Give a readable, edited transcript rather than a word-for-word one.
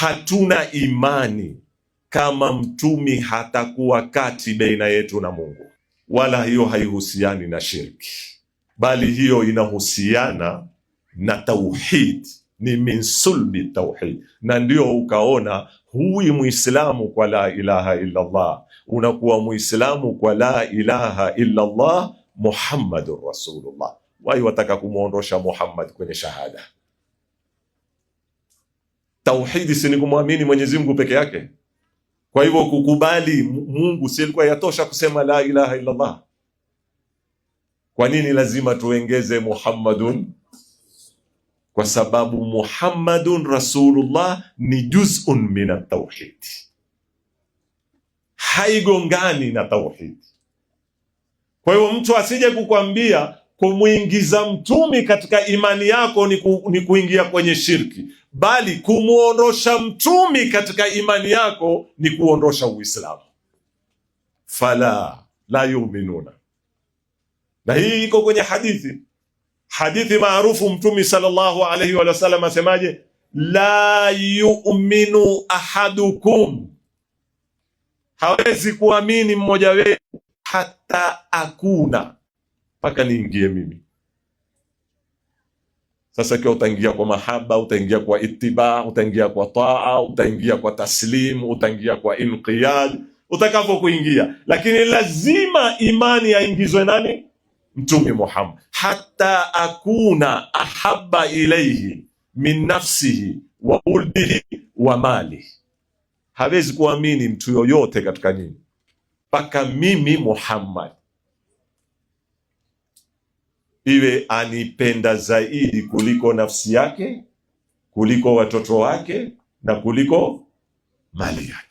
hatuna imani kama mtumi hatakuwa kati baina yetu na Mungu, wala hiyo haihusiani na shirki, bali hiyo inahusiana na tauhid, ni min sulbi tauhid. Na ndio ukaona huwi muislamu kwa la ilaha illa Allah, unakuwa muislamu kwa la ilaha illa Allah Muhammadur Rasulullah. Wao wataka kumuondosha Muhammad kwenye shahada. Tauhidi si ni kumwamini Mwenyezi Mungu peke yake. Kwa hivyo kukubali Mungu si ilikuwa yatosha kusema la ilaha illa Allah? Kwa nini lazima tuengeze Muhammadun? Kwa sababu Muhammadun Rasulullah ni juz'un min at-tauhid, haigongani na tauhid. Kwa hiyo mtu asije kukwambia kumuingiza mtumi katika imani yako ni kuingia kwenye shirki, bali kumuondosha mtumi katika imani yako ni kuondosha Uislamu. Fala la yu'minuna. Na hii iko kwenye hadithi maarufu. Mtumi sallallahu alayhi wa sallam asemaje? La yu'minu ahadukum, hawezi kuamini mmoja wenu hata akuna, mpaka niingie mimi. Sasa kwa utaingia kwa mahaba, utaingia kwa ittiba, utaingia kwa taa, utaingia kwa taslim, utaingia kwa inqiyad, utakapo kuingia, lakini lazima imani yaingizwe nani? Mtume Muhammad. Hata akuna ahabba ilayhi min nafsihi wa uldihi wa mali, hawezi kuamini mtu yoyote katika nyinyi mpaka mimi Muhammad iwe anipenda zaidi kuliko nafsi yake, kuliko watoto wake na kuliko mali yake.